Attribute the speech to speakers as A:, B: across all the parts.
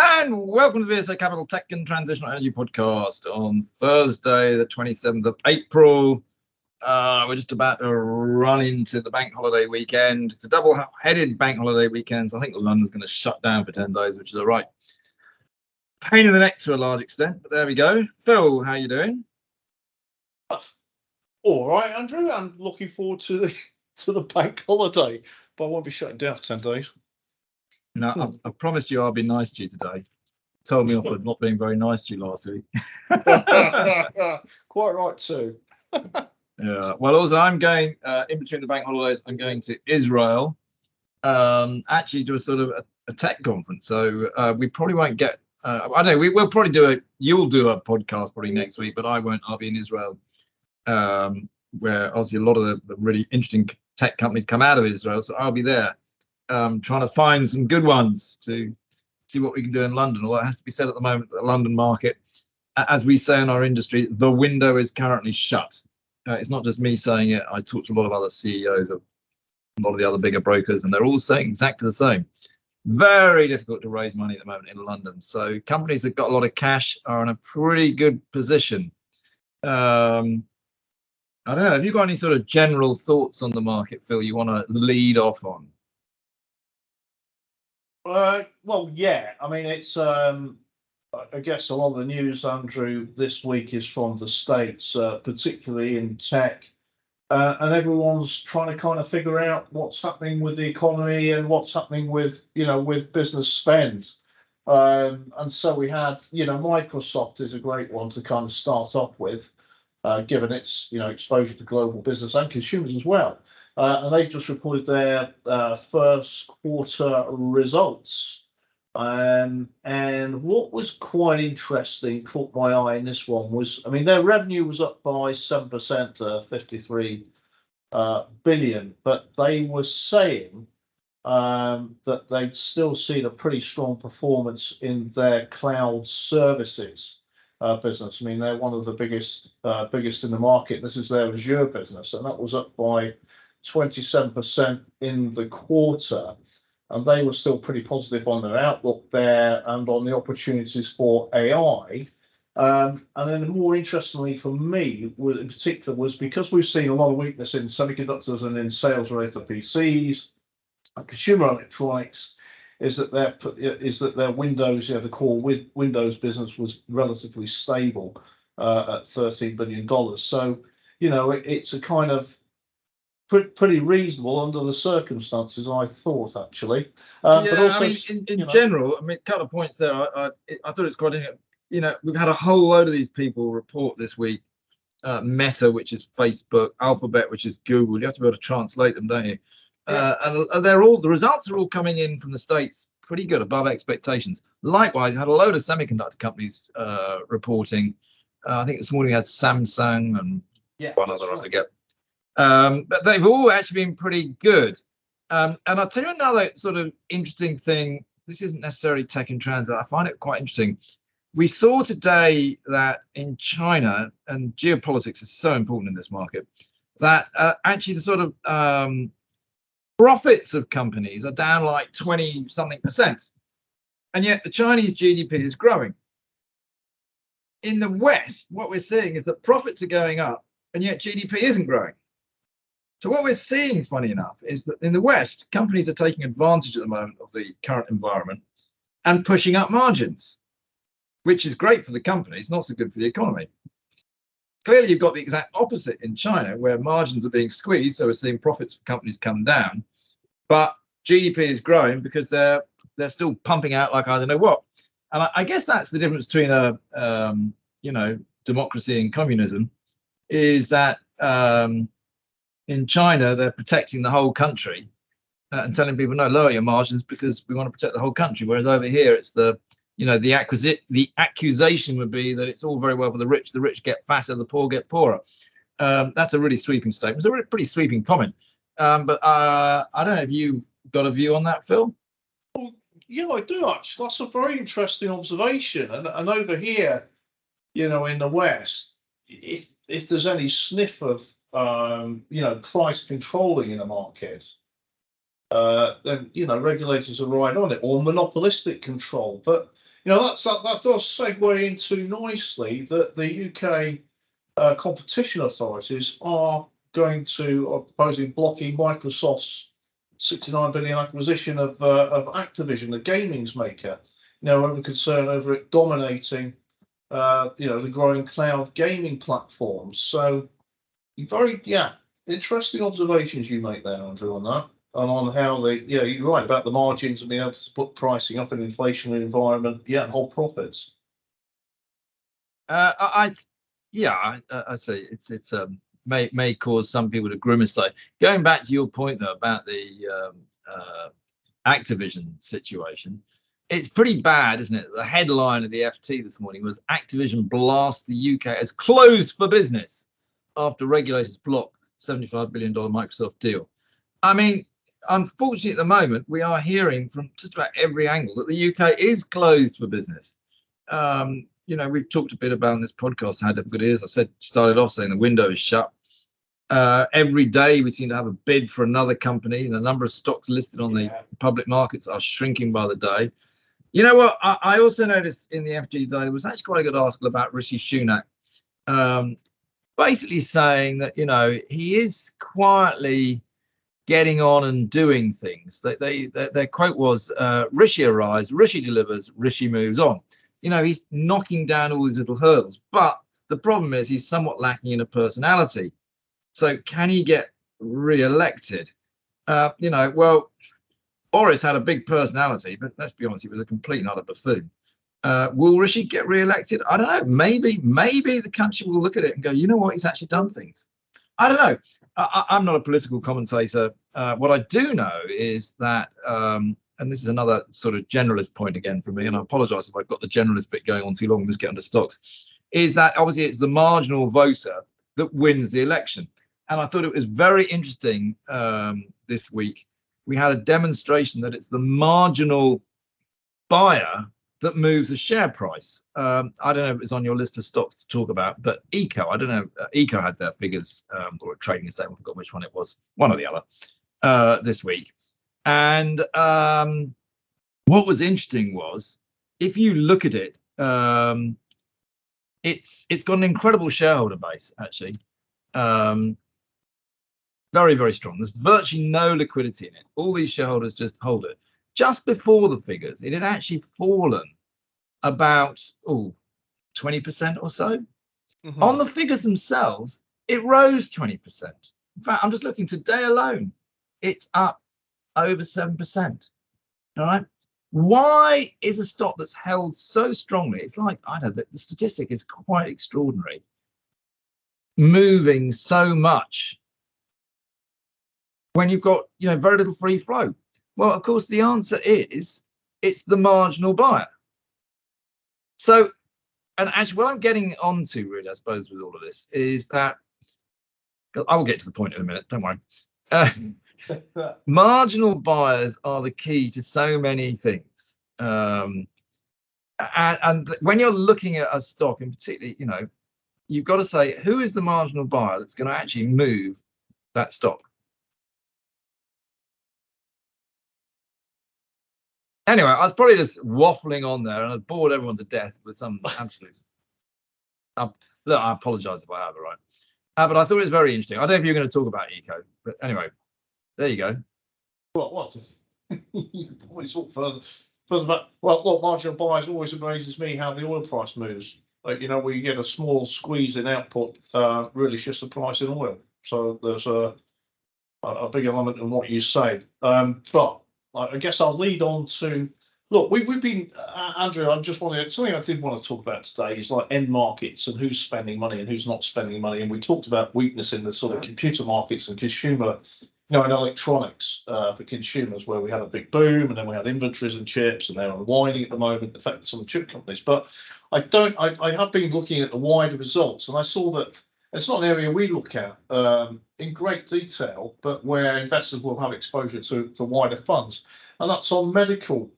A: And welcome to the VSA Capital Tech and Transitional Energy Podcast on Thursday, the 27th of April. We're just about to run into the bank holiday weekend. It's a double-headed bank holiday weekend, so I think London's going to shut down for 10 days, which is all right. Pain in the neck to a large extent, but there we go. Phil, how you doing?
B: All right, Andrew. I'm looking forward to the bank holiday, but I won't be shutting down for 10 days.
A: No, I promised you I'll be nice to you today. Told me off for not being very nice to you last week.
B: Quite right too.
A: Yeah. Well, also I'm going in between the bank holidays. I'm going to Israel, actually to a sort of a tech conference. So we probably won't get. I don't know. We'll probably do You'll do a podcast probably next week, but I won't. I'll be in Israel, where obviously a lot of the really interesting tech companies come out of Israel. So I'll be there, trying to find some good ones to see what we can do in London. Although it has to be said at the moment, the London market, as we say in our industry, the window is currently shut. It's not just me saying it. I talked to a lot of other CEOs of a lot of the other bigger brokers, and they're all saying exactly the same. Very difficult to raise money at the moment in London. So companies that got a lot of cash are in a pretty good position. I don't know. Have you got any sort of general thoughts on the market, Phil, you want to lead off on?
B: Well, yeah. I mean, it's. I guess a lot of the news, Andrew, this week is from the States, particularly in tech, and everyone's trying to kind of figure out what's happening with the economy and what's happening with business spend. And so we had, Microsoft is a great one to kind of start off with, given its exposure to global business and consumers as well. And they've just reported their first quarter results. And what was quite interesting, caught my eye in this one, was, I mean, their revenue was up by 7% to 53 billion, but they were saying that they'd still seen a pretty strong performance in their cloud services business. I mean, they're one of the biggest in the market. This is their Azure business, and that was up by 27% in the quarter. And they were still pretty positive on their outlook there and on the opportunities for AI. And then more interestingly for me, in particular, was because we've seen a lot of weakness in semiconductors and in sales related to PCs and consumer electronics, is that their Windows, the core Windows business was relatively stable at $13 billion. So, it's a kind of pretty reasonable under the circumstances, I thought, actually. But also,
A: I mean, in general, I mean, a couple of points there. I thought it's quite, we've had a whole load of these people report this week. Meta, which is Facebook, Alphabet, which is Google. You have to be able to translate them, don't you? Yeah. And the results are all coming in from the States pretty good, above expectations. Likewise, you had a load of semiconductor companies reporting. I think this morning we had Samsung and one other, I forget. But they've all actually been pretty good. And I'll tell you another sort of interesting thing. This isn't necessarily tech and transit. I find it quite interesting. We saw today that in China, and geopolitics is so important in this market, that actually the sort of profits of companies are down like 20-something%. And yet the Chinese GDP is growing. In the West, what we're seeing is that profits are going up, and yet GDP isn't growing. So what we're seeing, funny enough, is that in the West, companies are taking advantage at the moment of the current environment and pushing up margins, which is great for the companies, not so good for the economy. Clearly, you've got the exact opposite in China, where margins are being squeezed, so we're seeing profits for companies come down, but GDP is growing because they're still pumping out like I don't know what. And I guess that's the difference between democracy and communism, is that in China, they're protecting the whole country and telling people, no, lower your margins because we want to protect the whole country. Whereas over here, it's the accusation would be that it's all very well for the rich get fatter, the poor get poorer. That's a really sweeping statement. It's a really pretty sweeping comment. But I don't know if you've got a view on that, Phil?
B: Well, I do actually. That's a very interesting observation. And over here, in the West, if there's any sniff of price controlling in the market, then regulators are right on it, or monopolistic control. But that does segue into nicely that the UK competition authorities are proposing blocking Microsoft's 69 billion acquisition of Activision, the gaming's maker. Over concern over it dominating, the growing cloud gaming platforms. So, interesting observations you make there, Andrew, on that, and on how you're right about the margins and being able to put pricing up in an inflationary environment, and hold profits.
A: I say it's may cause some people to grimace though. Going back to your point though about the Activision situation, it's pretty bad, isn't it? The headline of the FT this morning was Activision blasts the UK as closed for business after regulators block $75 billion Microsoft deal. I mean, unfortunately, at the moment, we are hearing from just about every angle that the UK is closed for business. We've talked a bit about in this podcast how difficult it is. I started off saying the window is shut. Every day we seem to have a bid for another company, and the number of stocks listed on the public markets are shrinking by the day. You know what? I also noticed in the FT today there was actually quite a good article about Rishi Sunak, basically saying that he is quietly getting on and doing things. Their quote was, "Rishi arrives, Rishi delivers, Rishi moves on." He's knocking down all these little hurdles, but the problem is he's somewhat lacking in a personality. So can he get re-elected? Well, Boris had a big personality, but let's be honest, he was a complete and utter buffoon. Will Rishi get re-elected? I don't know. Maybe the country will look at it and go, you know what, he's actually done things. I don't know. I'm not a political commentator. What I do know is that, and this is another sort of generalist point again for me, and I apologise if I've got the generalist bit going on too long, just get onto stocks, is that obviously it's the marginal voter that wins the election. And I thought it was very interesting this week. We had a demonstration that it's the marginal buyer that moves the share price. I don't know if it was on your list of stocks to talk about, but Eco, I don't know, Eco had their figures or a trading statement, I forgot which one it was, one or the other, this week. And what was interesting was, if you look at it, it's got an incredible shareholder base, actually. Very, very strong. There's virtually no liquidity in it. All these shareholders just hold it. Just before the figures, it had actually fallen about 20% or so. Mm-hmm. On the figures themselves, it rose 20%. In fact, I'm just looking today alone, it's up over 7%. All right. Why is a stock that's held so strongly? It's like, I don't know, the statistic is quite extraordinary, moving so much when you've got very little free flow. Well, of course, the answer is it's the marginal buyer. So, and actually what I'm getting onto really, I suppose, with all of this is that, I will get to the point in a minute, don't worry. Marginal buyers are the key to so many things. And when you're looking at a stock, and particularly, you've got to say, who is the marginal buyer that's going to actually move that stock? Anyway, I was probably just waffling on there, and I bored everyone to death with some absolute. Look, I apologise if I have, right? But I thought it was very interesting. I don't know if you're going to talk about Eco, but anyway, there you go.
B: What? You can probably talk further back. Well, look, marginal buyers always amazes me how the oil price moves. Like, where you get a small squeeze in output, really shifts the price in oil. So there's a big element in what you say. But I guess I'll lead on to, look, we've been, Andrew, something I did want to talk about today is like end markets and who's spending money and who's not spending money. And we talked about weakness in the sort of computer markets and consumer, in electronics for consumers, where we had a big boom and then we had inventories and chips, and they're unwinding at the moment, affecting some chip companies. But I have been looking at the wider results, and I saw that it's not an area we look at in great detail, but where investors will have exposure to for wider funds, and that's on medical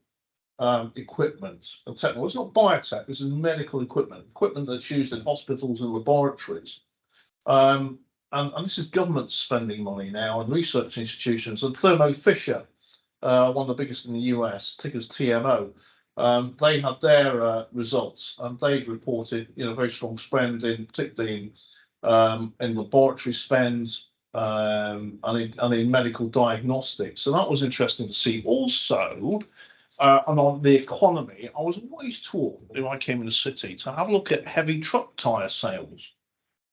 B: equipment and technology. It's not biotech. This is medical equipment that's used in hospitals and laboratories. And this is government spending money now, and research institutions. And Thermo Fisher, one of the biggest in the US, tickers TMO, They had their results, and they've reported, very strong spend particularly in laboratory spend, and in medical diagnostics. So that was interesting to see. Also, and on the economy, I was always taught when I came in the city to have a look at heavy truck tyre sales,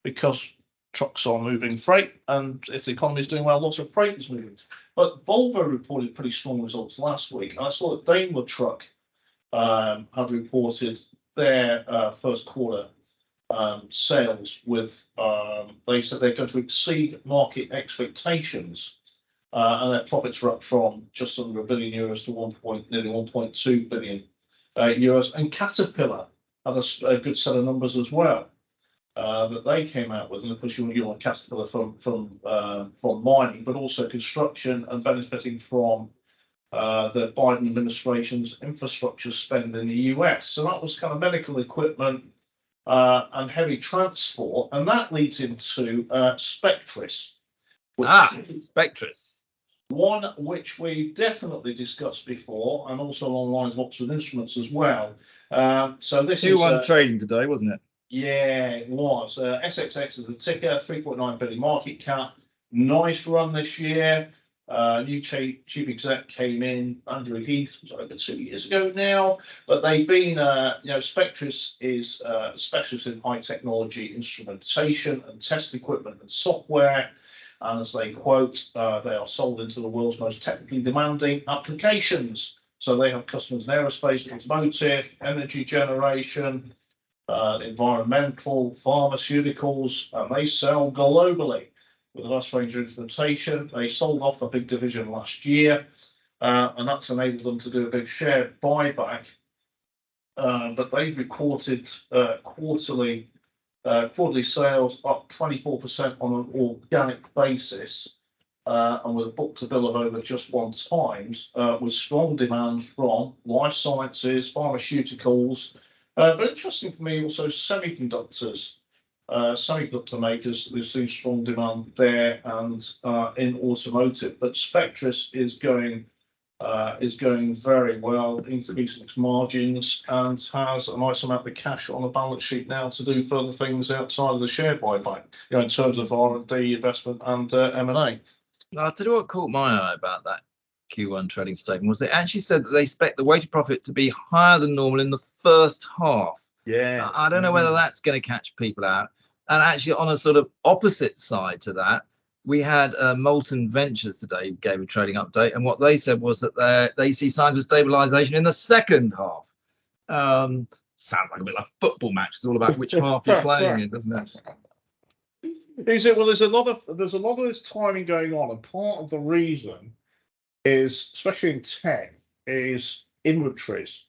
B: because trucks are moving freight, and if the economy is doing well, lots of freight is moving. But Volvo reported pretty strong results last week. I saw that Daimler Truck have reported their first quarter sales with, they said they're going to exceed market expectations, and their profits are up from just under €1 billion to nearly 1.2 billion euros. And Caterpillar had a good set of numbers as well that they came out with, and of course you want Caterpillar from mining, but also construction, and benefiting from the Biden administration's infrastructure spend in the US. So that was kind of medical equipment and heavy transport, and that leads into Spectris.
A: Spectris.
B: One which we definitely discussed before, and also along the lines of Oxford Instruments as well. So this
A: Q1 trading today, wasn't it?
B: Yeah, it was. SXX is the ticker, 3.9 billion market cap. Nice run this year. New chief exec came in, Andrew Heath, was over 2 years ago now. But they've been, Spectris is a specialist in high technology instrumentation and test equipment and software. And as they quote, they are sold into the world's most technically demanding applications. So they have customers in aerospace, automotive, energy generation, environmental, pharmaceuticals, and they sell globally with a vast range of instrumentation. They sold off a big division last year, and that's enabled them to do a big share buyback. But they've recorded quarterly sales up 24% on an organic basis, and with a book-to-bill of over just 1 times, with strong demand from life sciences, pharmaceuticals, but interesting for me also semiconductors. Semiconductor makers, we've seen strong demand there, and in automotive. But Spectris is going very well, increasing its margins, and has a nice amount of cash on the balance sheet now to do further things outside of the share buyback, in terms of R&D investment and M&A.
A: I'll tell you what caught my eye about that Q1 trading statement was they actually said that they expect the weighted profit to be higher than normal in the first half.
B: Yeah,
A: I don't know whether that's going to catch people out. And actually, on a sort of opposite side to that, we had Molten Ventures today gave a trading update, and what they said was that they see signs of stabilisation in the second half. Sounds like a bit like a football match. It's all about which half you're playing in, doesn't it?
B: Is it? Well, there's a lot of this timing going on, and part of the reason is, especially in tech, is inventories.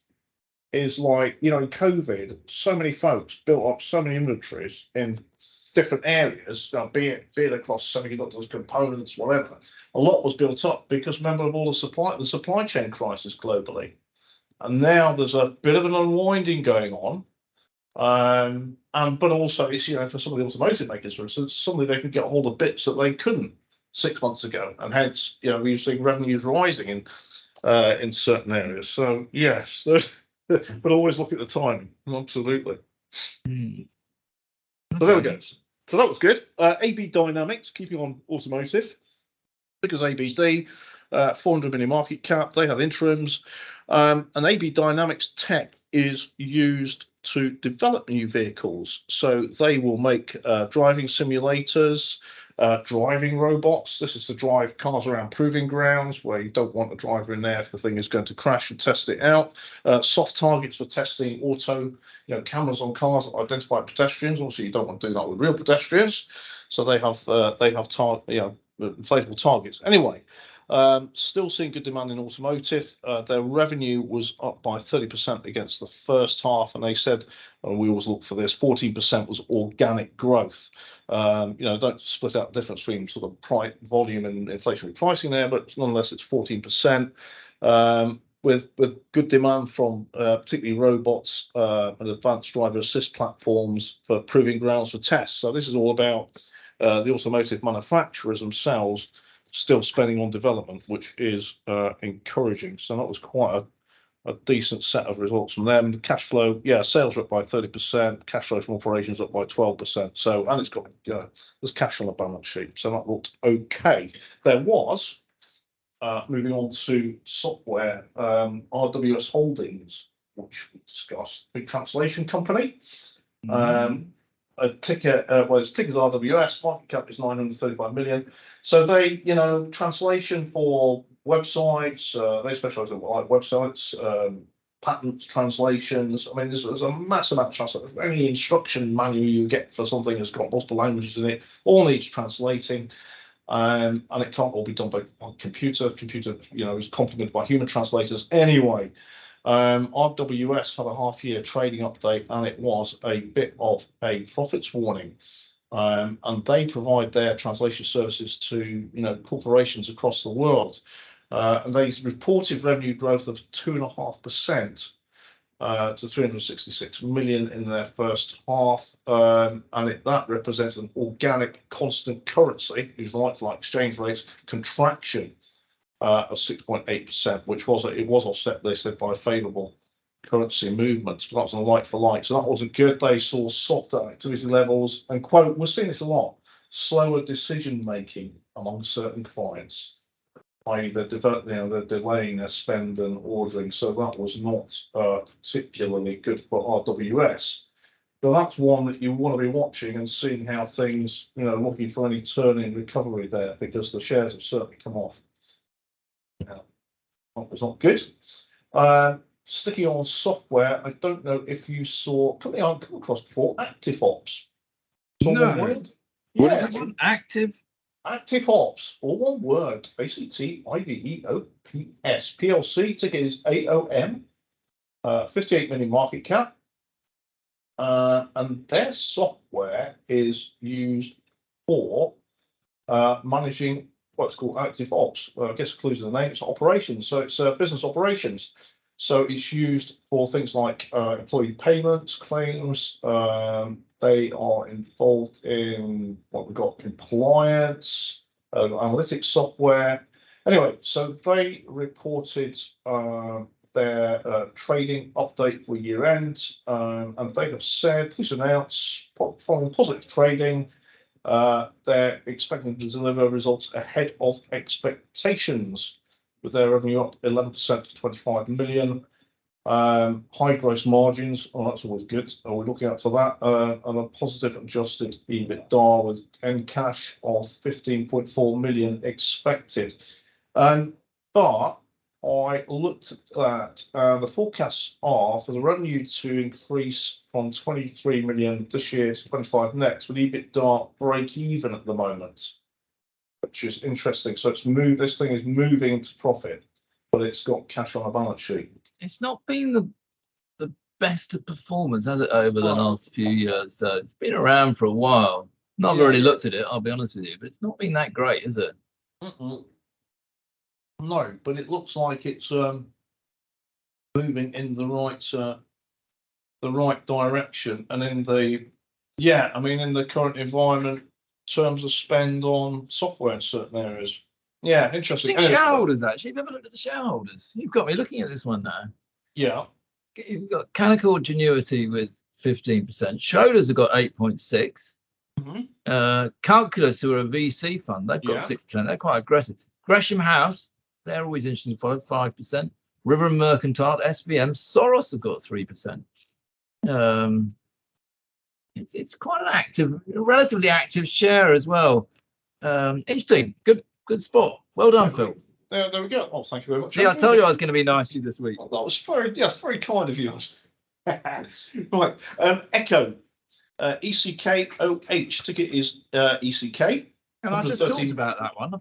B: Is like, in COVID, so many folks built up so many inventories in different areas, be it across semiconductors, components, whatever. A lot was built up because, remember, of all the supply chain crisis globally, and now there's a bit of an unwinding going on. But also it's, for some of the automotive makers, for instance, suddenly they could get hold of bits that they couldn't 6 months ago, and hence, we're seeing revenues rising in certain areas. So yes, but always look at the timing. Absolutely. So there we go. So that was good. AB Dynamics, keeping on automotive, because ABD, 400 million market cap. They have interims, and AB Dynamics tech is used to develop new vehicles. So they will make driving simulators, driving robots. This is to drive cars around proving grounds where you don't want a driver in there if the thing is going to crash, and test it out. Soft targets for testing cameras on cars that identify pedestrians. Also, you don't want to do that with real pedestrians. So they have inflatable targets. Anyway, still seeing good demand in automotive. Their revenue was up by 30% against the first half, and they said, and we always look for this, 14% was organic growth. Don't split out the difference between sort of price, volume, and inflationary pricing there, but nonetheless, it's 14%. With good demand from particularly robots and advanced driver assist platforms for proving grounds for tests. So this is all about the automotive manufacturers themselves still spending on development, which is encouraging. So that was quite a decent set of results from them. The cash flow, yeah, sales are up by 30%, cash flow from operations up by 12%. So, and it's got, there's cash on the balance sheet, so that looked okay. There was, moving on to software, RWS Holdings, which we discussed, big translation company. A ticker, well, its ticker's RWS, market cap is 935 million. So they, translation for websites, they specialize in websites, patents, translations. I mean, there's a massive amount of translation. Any instruction manual you get for something has got multiple languages in it, all needs translating. And it can't all be done by computer. Computer, is complemented by human translators anyway. RWS had a half-year trading update, and it was a bit of a profits warning. And they provide their translation services to corporations across the world. And they reported revenue growth of 2.5%. To 366 million in their first half, and that represents an organic constant currency, which is like exchange rates, contraction of 6.8%, which was offset, they said, by favourable currency movements. But that was on a like for like, so that wasn't good. They saw softer activity levels, and quote, we're seeing this a lot, slower decision making among certain clients. i.e. they're delaying their spend and ordering, so that was not particularly good for RWS. But that's one that you want to be watching and seeing how things, looking for any turn in recovery there, because the shares have certainly come off. That was not good. Sticking on software, I don't know if you saw, company I've come across before, ActiveOps.
A: No. What is that one? ActiveOps, all one word, ActiveOps, PLC, ticker is AOM, 58 million market cap, and their software is used for managing what's called ActiveOps. Well, I guess it includes the name, it's operations, so it's business operations. So it's used for things like employee payments, claims. They are involved in what we've got, compliance, analytics software. Anyway, so they reported their trading update for year end, and they have said, please announce, following positive trading, they're expecting to deliver results ahead of expectations, with their revenue up 11% to 25 million. High gross margins, that's always good. We're looking out for that. And a positive adjusted EBITDA with end cash of 15.4 million expected. But I looked at that, the forecasts are for the revenue to increase from 23 million this year to 25 next, with EBITDA break even at the moment, which is interesting. So this thing is moving to profit, but it's got cash on a balance sheet.
C: It's not been the best of performance, has it, over the last few years? So it's been around for a while. Not really looked at it, I'll be honest with you, but it's not been that great, is it?
B: No, but it looks like it's moving in the right direction, and in the current environment, in terms of spend on software in certain areas. Yeah, interesting.
C: Shareholders, actually. Have you ever looked at the shareholders? You've got me looking at this one now.
B: Yeah.
C: You've got Canaccord Genuity with 15%. Schroders have got 8.6%. Calculus, who are a VC fund, they've got 6%. They're quite aggressive. Gresham House, they're always interesting to follow, 5%. River and Mercantile, SVM, Soros have got 3%. It's quite an relatively active share as well. Interesting. Good spot. Well done, Phil.
B: There we go. Oh, thank you very much.
C: See, I told you I was going to be nice to you this week.
B: That was very kind of you. Right. Echo, ECKOH, ticket is ECK.
A: And I just talked about that one. I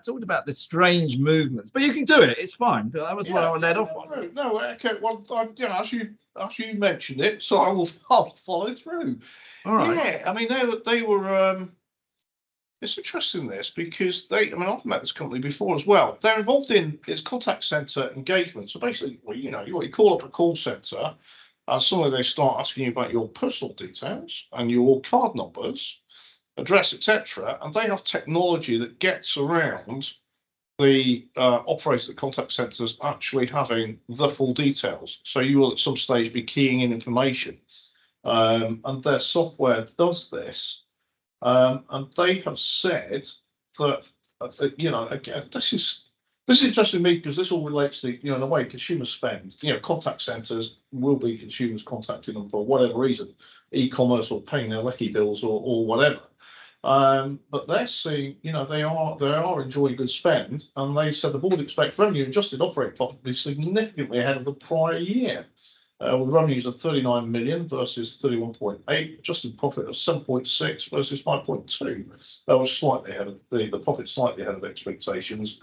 A: talked about the strange movements, but you can do it. It's fine. But that was what I led off on.
B: No, Echo. Well, as you mentioned it, so I'll follow through.
A: All right.
B: Yeah, I mean they were. It's interesting this because I've met this company before as well. They're involved in its contact center engagement. So basically, you call up a call center, and suddenly they start asking you about your personal details and your card numbers, address, etc. And they have technology that gets around the operator of the contact centers actually having the full details. So you will at some stage be keying in information, and their software does this. And they have said that, again, this is interesting to me because this all relates to, the way consumers spend. Contact centers will be consumers contacting them for whatever reason, e-commerce or paying their lecky bills or whatever. But they're seeing, they are enjoying good spend, and they said the board expects revenue adjusted operating profit to be significantly ahead of the prior year. With revenues of 39 million versus 31.8, adjusted profit of 7.6 versus 5.2. That was slightly ahead of the profit, slightly ahead of expectations,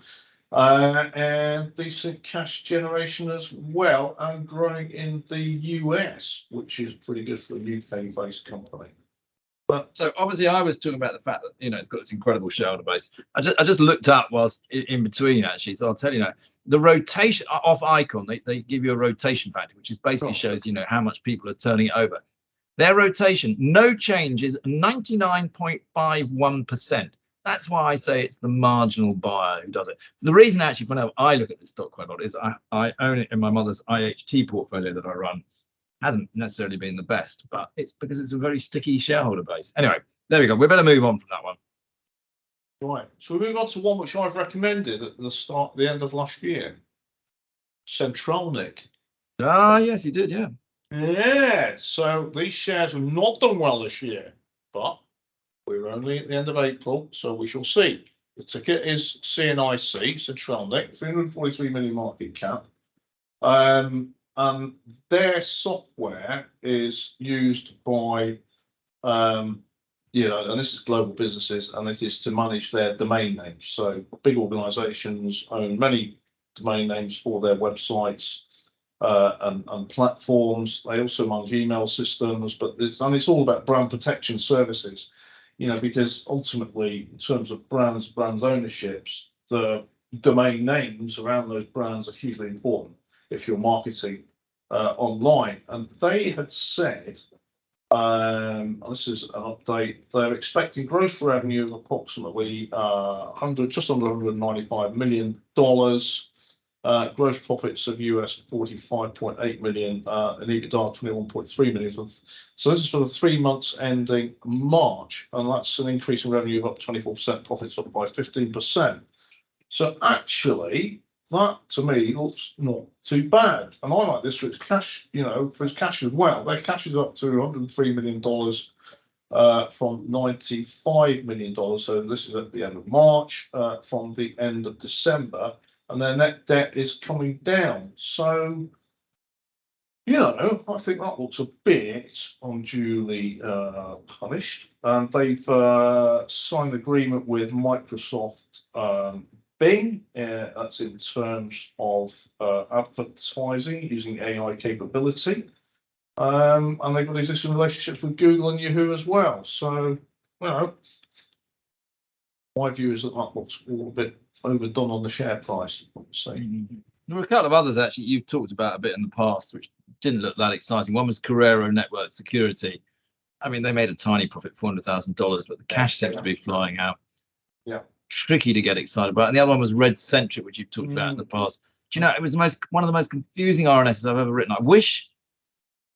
B: and decent cash generation as well, and growing in the US, which is pretty good for a UK-based company.
A: But so obviously, I was talking about the fact that it's got this incredible shareholder base. I just looked up whilst in between actually, so I'll tell you now. The rotation off Icon, they give you a rotation factor, which is basically shows how much people are turning it over. Their rotation, no change, is 99.51%. That's why I say it's the marginal buyer who does it. The reason actually, whenever I look at this stock quite a lot, is I own it in my mother's IHT portfolio that I run. Hasn't necessarily been the best, but it's because it's a very sticky shareholder base. Anyway, there we go. We better move on from that one.
B: Right. So we move on to one which I've recommended at the end of last year. Centralnic.
A: Ah, yes, you did, yeah.
B: Yeah. So these shares have not done well this year, but we're only at the end of April, so we shall see. The ticket is CNIC, Centralnic, 343 million market cap. Their software is used by, and this is global businesses, and it is to manage their domain names. So big organizations own many domain names for their websites and platforms. They also manage email systems, but it's all about brand protection services, because ultimately, in terms of brands ownerships, the domain names around those brands are hugely important if you're marketing online. And they had said, this is an update, they're expecting gross revenue of approximately just under $195 million, gross profits of US $45.8 million, and EBITDA of $21.3 million. So this is for the 3 months ending March, and that's an increase in revenue of up 24%, profits up by 15%. So actually, that to me looks not too bad, and I like this for its cash. For its cash as well. Their cash is up to $103 million from $95 million. So this is at the end of March, from the end of December, and their net debt is coming down. So, I think that looks a bit unduly punished. And they've signed an agreement with Microsoft Bing, that's in terms of advertising using AI capability. And they've got existing relationships with Google and Yahoo as well. So, my view is that looks all a bit overdone on the share price, I would say.
A: There were a couple of others actually you've talked about a bit in the past, which didn't look that exciting. One was Carrero Network Security. I mean, they made a tiny profit, $400,000, but the cash seems to be flying out.
B: Yeah.
A: Tricky to get excited about. And the other one was Red Centric, which you've talked about in the past. Do it was one of the most confusing RNSs I've ever written. I wish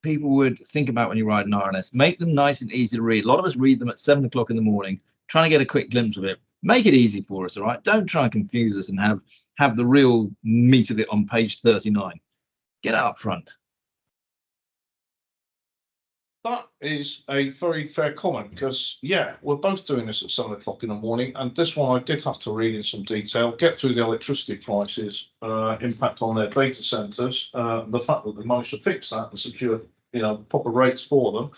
A: people would think about when you write an RNS, make them nice and easy to read. A lot of us read them at 7 o'clock in the morning, trying to get a quick glimpse of it. Make it easy for us, all right? Don't try and confuse us and have the real meat of it on page 39. Get it up front.
B: That is a very fair comment because, we're both doing this at 7 o'clock in the morning. And this one I did have to read in some detail, get through the electricity prices, impact on their data centers, the fact that they managed to fix that and secure, proper rates for them.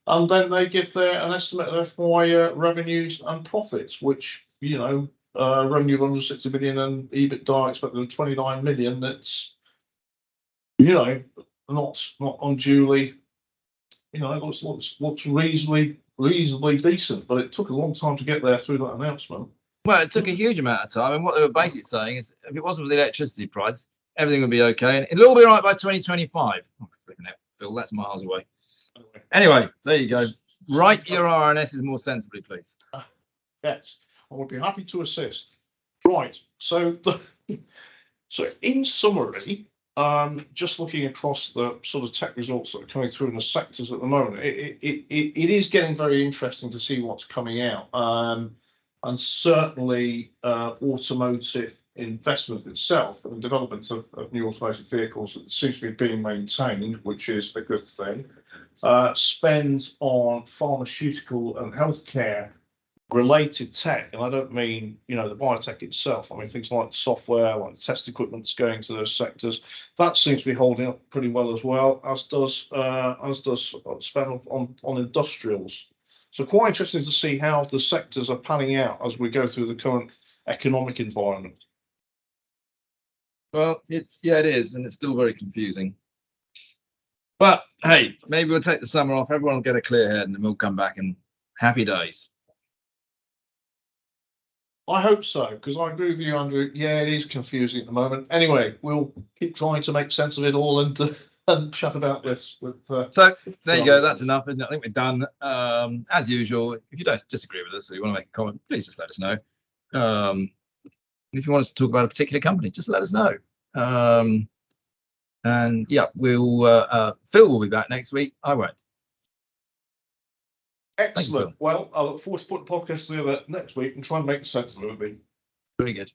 B: And then they give an estimate of FY revenues and profits, which, revenue of 160 million and EBITDA expected of 29 million. That's, not unduly. It looks reasonably decent, but it took a long time to get there through that announcement.
A: Well, it took a huge amount of time, and what they were basically saying is, if it wasn't for the electricity price, everything would be okay, and it'll all be right by 2025. Oh, flipping it, Phil, that's miles away. Anyway, there you go. Write your RNSs more sensibly, please.
B: Yes, I would be happy to assist. Right. So in summary, just looking across the sort of tech results that are coming through in the sectors at the moment, it is getting very interesting to see what's coming out. And certainly automotive investment itself and development of new automotive vehicles seems to be being maintained, which is a good thing. Spend on pharmaceutical and healthcare related tech, and I don't mean, you know, the biotech itself. I mean things like software, like test equipment that's going to those sectors. That seems to be holding up pretty well as well, as does spend on industrials. So quite interesting to see how the sectors are panning out as we go through the current economic environment.
A: Well, it is, and it's still very confusing. But hey, maybe we'll take the summer off. Everyone will get a clear head, and then we'll come back and happy days.
B: I hope so, because I agree with you, Andrew. Yeah, it is confusing at the moment. Anyway, we'll keep trying to make sense of it all and chat about this with.
A: So there you go. That's enough, isn't it? I think we're done. As usual, if you don't disagree with us or you want to make a comment, please just let us know. If you want us to talk about a particular company, just let us know. And yeah, we'll. Phil will be back next week. I won't.
B: Excellent. Well, I look forward to putting the podcast together next week and try and make sense of it.
A: Very good.